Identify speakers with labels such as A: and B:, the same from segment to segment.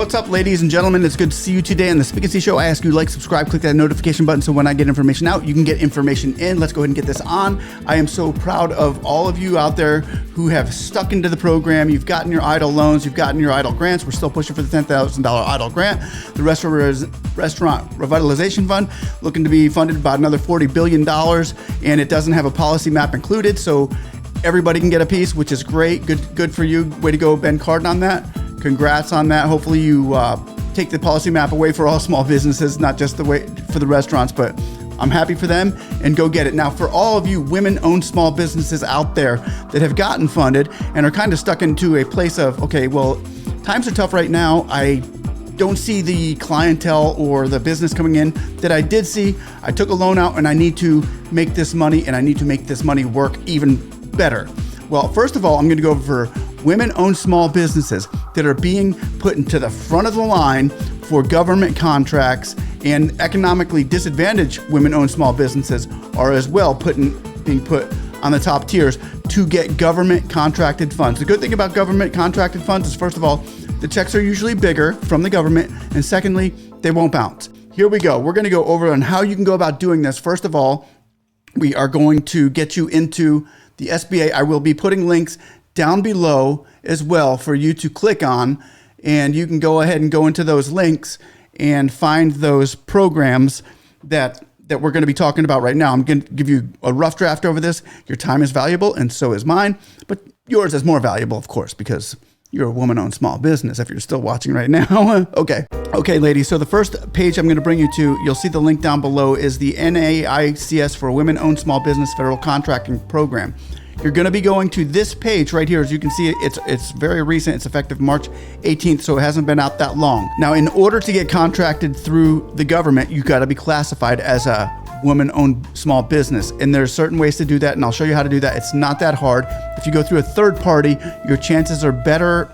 A: What's up, ladies and gentlemen? It's good to see you today on the Speak and See Show. I ask you to like, subscribe, click that notification button so when I get information out, you can get information in. Let's go ahead and get this on. I am so proud of all of you out there who have stuck into the program. You've gotten your EIDL loans, you've gotten your EIDL grants. We're still pushing for the $10,000 EIDL grant. The Restaurant Revitalization Fund looking to be funded about another $40 billion, and it doesn't have a policy map included, so everybody can get a piece, which is great. Good for you. Way to go, Ben Cardin, on that. Congrats on that. Hopefully you take the policy map away for all small businesses, not just the way for the restaurants, but I'm happy for them, and go get it. Now, for all of you women-owned small businesses out there that have gotten funded and are kind of stuck into a place of, okay, well, times are tough right now. I don't see the clientele or the business coming in that I did see. I took a loan out and I need to make this money, and I need to make this money work even better. Well, first of all, I'm going to go over women-owned small businesses that are being put into the front of the line for government contracts, and economically disadvantaged women-owned small businesses are as well being put on the top tiers to get government contracted funds. The good thing about government contracted funds is, first of all, the checks are usually bigger from the government, and secondly, they won't bounce. Here we go. We're going to go over on how you can go about doing this. First of all, we are going to get you into the SBA. I will be putting links down below as well for you to click on, and you can go ahead and go into those links and find those programs that we're going to be talking about right now. I'm going to give you a rough draft over this. Your time is valuable, and so is mine, but yours is more valuable, of course, because you're a woman-owned small business if you're still watching right now. Okay, ladies. So the first page I'm going to bring you to, you'll see the link down below, is the NAICS for Women-Owned Small Business Federal Contracting Program. You're going to be going to this page right here. As you can see, it's very recent. It's effective March 18th, so it hasn't been out that long. Now, in order to get contracted through the government, you got to be classified as a woman-owned small business, and there's certain ways to do that, and I'll show you how to do that. It's not that hard. If you go through a third party, your chances are better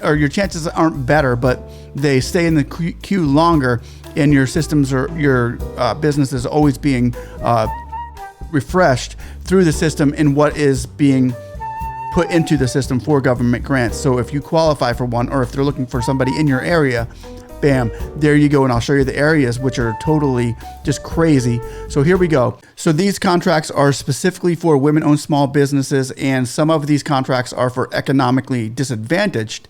A: or your chances aren't better, but they stay in the queue longer, and your systems or your business is always being refreshed through the system in what is being put into the system for government grants. So if you qualify for one, or if they're looking for somebody in your area, bam, there you go. And I'll show you the areas, which are totally just crazy. So here we go. So these contracts are specifically for women-owned small businesses, and some of these contracts are for economically disadvantaged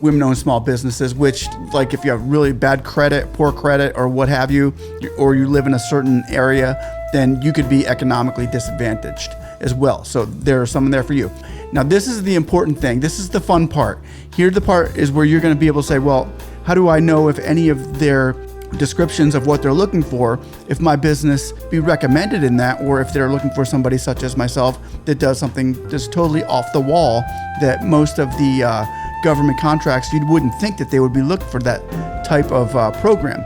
A: women-owned small businesses, which, like, if you have really bad credit, poor credit, or what have you, or you live in a certain area, then you could be economically disadvantaged as well. So there are some there for you. Now, this is the important thing. This is the fun part. Here, the part is where you're going to be able to say, well, how do I know if any of their descriptions of what they're looking for, if my business be recommended in that, or if they're looking for somebody such as myself that does something just totally off the wall that most of the government contracts, you wouldn't think that they would be looking for that type of program,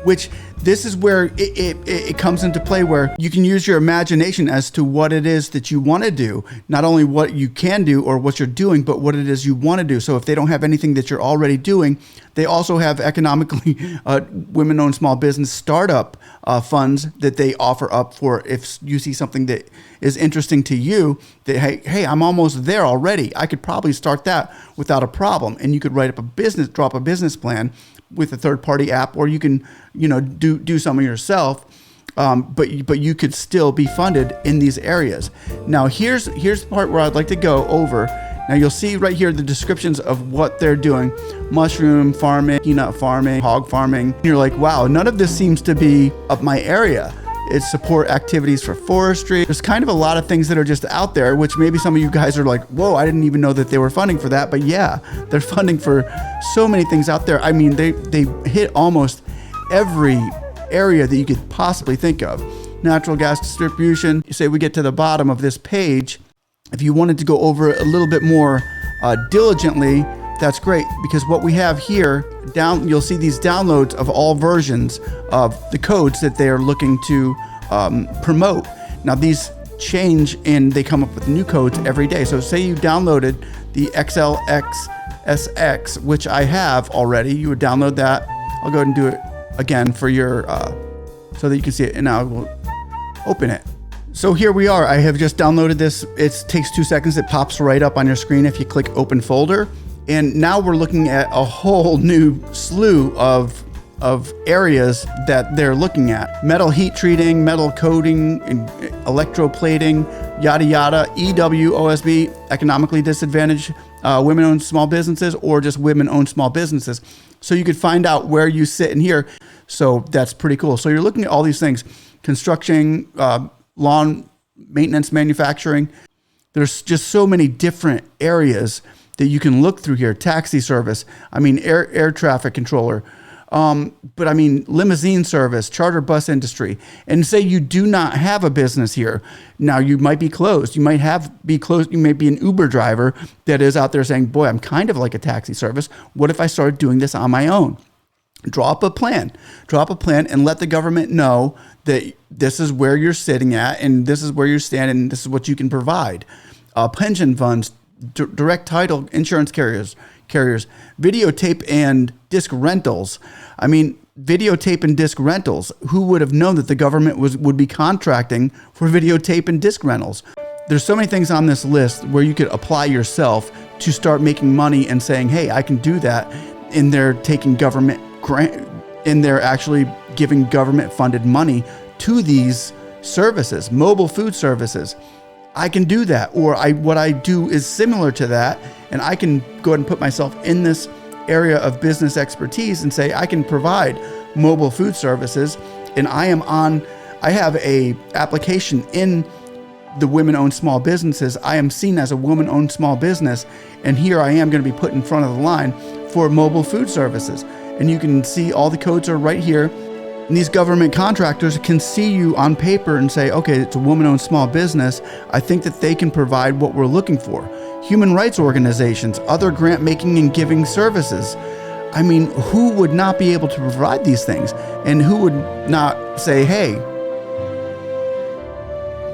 A: which this is where it comes into play, where you can use your imagination as to what it is that you want to do, not only what you can do or what you're doing, but what it is you want to do. So if they don't have anything that you're already doing, they also have economically women-owned small business startup funds that they offer up for if you see something that is interesting to you, that, hey, I'm almost there already. I could probably start that without a problem. And you could write up drop a business plan with a third-party app, or you can, do some of yourself, but you could still be funded in these areas. Now, here's the part where I'd like to go over. Now, you'll see right here the descriptions of what they're doing: mushroom farming, peanut farming, hog farming. And you're like, wow, none of this seems to be up my area. It's support activities for forestry. There's kind of a lot of things that are just out there, which maybe some of you guys are like, whoa, I didn't even know that they were funding for that. But yeah, they're funding for so many things out there. I mean, they hit almost every area that you could possibly think of. Natural gas distribution. You say we get to the bottom of this page. If you wanted to go over it a little bit more diligently, that's great, because what we have here you'll see these downloads of all versions of the codes that they are looking to promote. Now, these change and they come up with new codes every day. So say you downloaded the XLSX, which I have already. You would download that. I'll go ahead and do it again for your so that you can see it, and now I will open it. So here we are. I have just downloaded this. It takes 2 seconds. It pops right up on your screen if you click open folder. And now we're looking at a whole new slew of areas that they're looking at. Metal heat treating, metal coating, and electroplating, yada yada, EW, OSB, economically disadvantaged women-owned small businesses, or just women-owned small businesses. So you could find out where you sit in here. So that's pretty cool. So you're looking at all these things: construction, lawn maintenance, manufacturing. There's just so many different areas that you can look through here. Taxi service, I mean, air traffic controller, but I mean, limousine service, charter bus industry. And say you do not have a business here. Now you might be closed. You might be closed. You may be an Uber driver that is out there saying, boy, I'm kind of like a taxi service. What if I started doing this on my own? Draw up a plan and let the government know that this is where you're sitting at, and this is where you're standing, and this is what you can provide. Pension funds, direct title insurance carriers, videotape and disc rentals. I mean, videotape and disc rentals. Who would have known that the government would be contracting for videotape and disc rentals? There's so many things on this list where you could apply yourself to start making money and saying, hey, I can do that. And they're taking government grant, and they're actually giving government funded money to these services, mobile food services. I can do that, or what I do is similar to that, and I can go ahead and put myself in this area of business expertise and say I can provide mobile food services, and I have a application in the women-owned small businesses. I am seen as a woman-owned small business, and here I am going to be put in front of the line for mobile food services. And you can see all the codes are right here. And these government contractors can see you on paper and say, okay, it's a woman-owned small business. I think that they can provide what we're looking for. Human rights organizations, other grant making and giving services. I mean, who would not be able to provide these things? And who would not say, hey,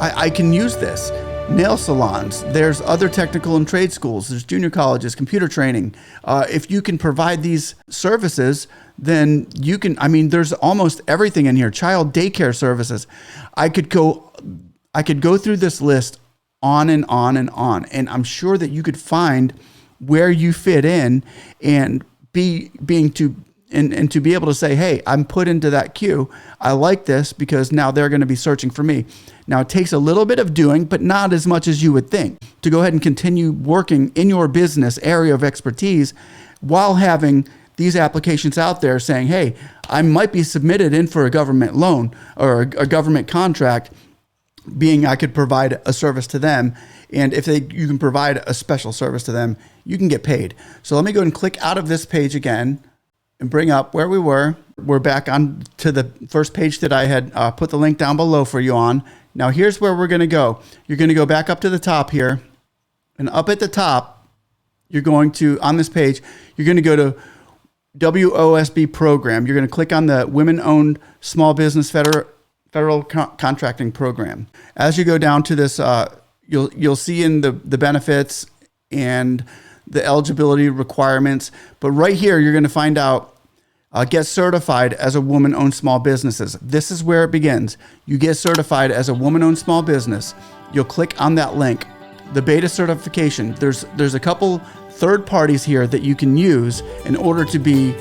A: I can use this. Nail salons, there's other technical and trade schools, there's junior colleges, computer training. If you can provide these services, then you can, I mean, there's almost everything in here. Child daycare services. I could go through this list on and on and on, and I'm sure that you could find where you fit in and to be able to say, hey, I'm put into that queue. I like this because now they're going to be searching for me. Now, it takes a little bit of doing, but not as much as you would think, to go ahead and continue working in your business area of expertise while having these applications out there saying, hey, I might be submitted in for a government loan or a government contract, being I could provide a service to them. And if you can provide a special service to them, you can get paid. So let me go and click out of this page again and bring up where we were. We're back on to the first page that I had put the link down below for you on. Now here's where we're going to go. You're going to go back up to the top here, and up at the top, you're going to, on this page, you're going to go to WOSB program. You're going to click on the Women-Owned Small Business Federal Contracting Program. As you go down to this, you'll see in the benefits and the eligibility requirements. But right here, you're going to find out, get certified as a woman-owned small businesses. This is where it begins. You get certified as a woman-owned small business. You'll click on that link, the beta certification. There's a couple third parties here that you can use in order to be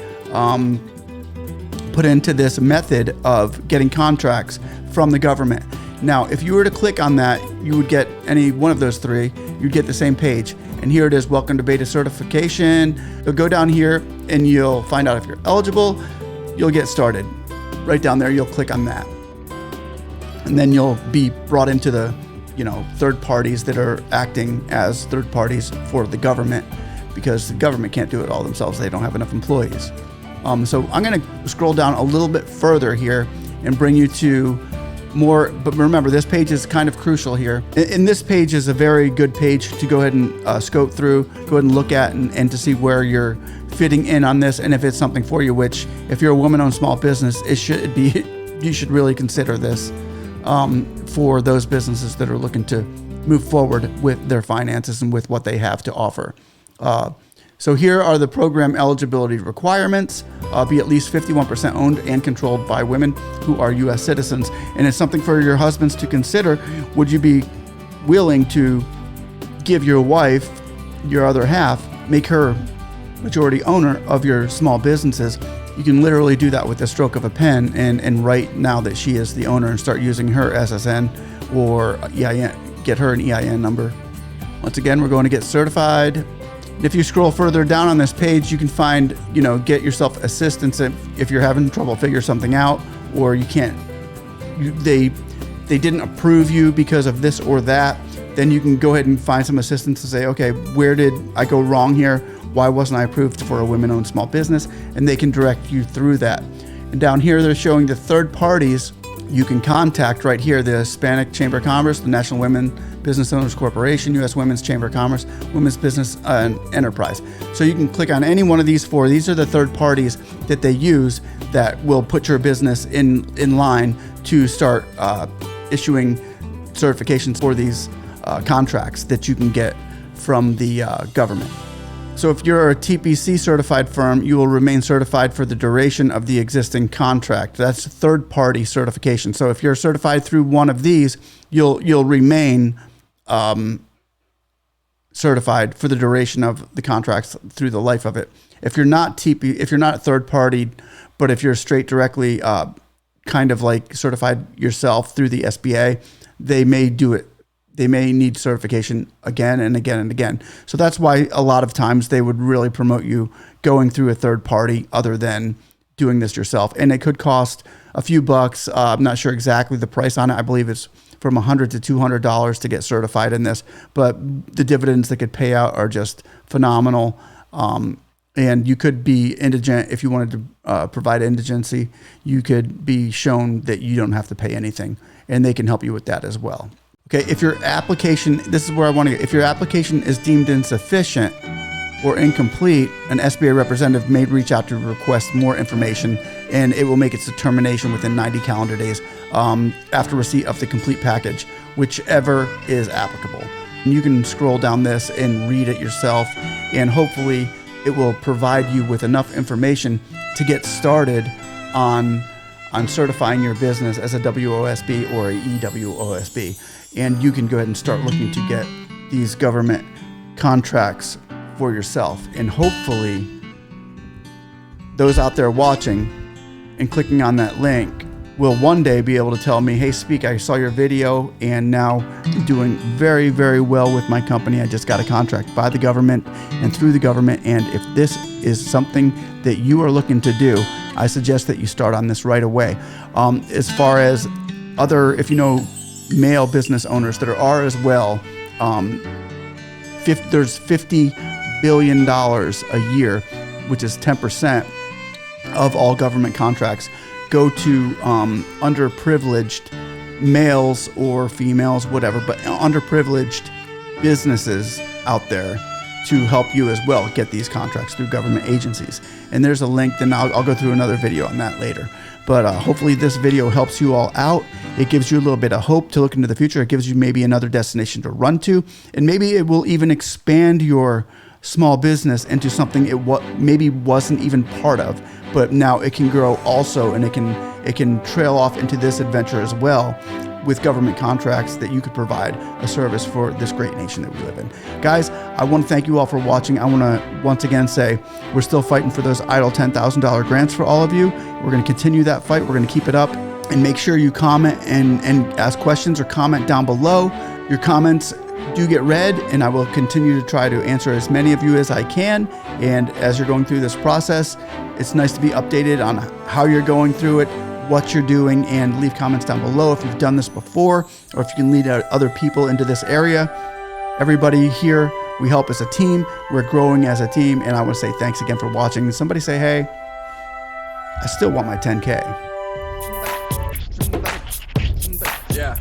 A: put into this method of getting contracts from the government. Now, if you were to click on that, you would get any one of those three. You'd get the same page. And here it is, welcome to beta certification. You'll go down here and you'll find out if you're eligible. You'll get started. Right down there, you'll click on that. And then you'll be brought into the, third parties that are acting as third parties for the government, because the government can't do it all themselves. They don't have enough employees. So I'm going to scroll down a little bit further here and bring you to more, but remember, this page is kind of crucial here. And this page is a very good page to go ahead and scope through, go ahead and look at and to see where you're fitting in on this, and if it's something for you, which if you're a woman-owned small business, it should be, you should really consider this for those businesses that are looking to move forward with their finances and with what they have to offer. So here are the program eligibility requirements. Be at least 51% owned and controlled by women who are U.S. citizens. And it's something for your husbands to consider. Would you be willing to give your wife, your other half, make her majority owner of your small businesses, you can literally do that with the stroke of a pen and write now that she is the owner and start using her SSN or EIN, get her an EIN number. Once again, we're going to get certified. If you scroll further down on this page, you can find, get yourself assistance if you're having trouble figure something out, or you can't, they didn't approve you because of this or that. Then you can go ahead and find some assistance to say, okay, where did I go wrong here? Why wasn't I approved for a women-owned small business? And they can direct you through that. And down here, they're showing the third parties you can contact right here: the Hispanic Chamber of Commerce, the National Women Business Owners Corporation, U.S. Women's Chamber of Commerce, Women's Business Enterprise. So you can click on any one of these four. These are the third parties that they use that will put your business in line to start issuing certifications for these contracts that you can get from the government. So if you're a TPC certified firm, you will remain certified for the duration of the existing contract. That's third-party certification. So if you're certified through one of these, you'll remain certified for the duration of the contracts through the life of it. If you're not if you're not third-party, but if you're straight directly kind of like certified yourself through the SBA, they may do it. They may need certification again and again and again. So that's why a lot of times they would really promote you going through a third party other than doing this yourself. And it could cost a few bucks. I'm not sure exactly the price on it. I believe it's from $100 to $200 to get certified in this, but the dividends that could pay out are just phenomenal. And you could be indigent if you wanted to provide indigency. You could be shown that you don't have to pay anything, and they can help you with that as well. Okay, if your application, this is where I want to get, if your application is deemed insufficient or incomplete, an SBA representative may reach out to request more information, and it will make its determination within 90 calendar days after receipt of the complete package, whichever is applicable. And you can scroll down this and read it yourself, and hopefully it will provide you with enough information to get started on certifying your business as a WOSB or a EWOSB. And you can go ahead and start looking to get these government contracts for yourself. And hopefully those out there watching and clicking on that link will one day be able to tell me, hey, Speak, I saw your video and now I'm doing very, very well with my company. I just got a contract by the government and through the government. And if this is something that you are looking to do, I suggest that you start on this right away. As far as other, if you know male business owners that are as well, there's $50 billion a year, which is 10% of all government contracts, go to underprivileged males or females, whatever, but underprivileged businesses out there to help you as well get these contracts through government agencies. And there's a link, then I'll go through another video on that later. But hopefully this video helps you all out. It gives you a little bit of hope to look into the future. It gives you maybe another destination to run to, and maybe it will even expand your small business into something it maybe wasn't even part of, but now it can grow also, and it can trail off into this adventure as well with government contracts that you could provide a service for this great nation that we live in. Guys, I want to thank you all for watching. I want to once again say we're still fighting for those idle $10,000 grants for all of you. We're going to continue that fight. We're going to keep it up, and make sure you comment and ask questions or comment down below. Your comments do get read, and I will continue to try to answer as many of you as I can. And as you're going through this process, it's nice to be updated on how you're going through it, what you're doing, and leave comments down below if you've done this before, or if you can lead other people into this area. Everybody here, we help as a team. We're growing as a team, and I want to say thanks again for watching. Somebody say, hey, I still want my 10K.
B: Yeah.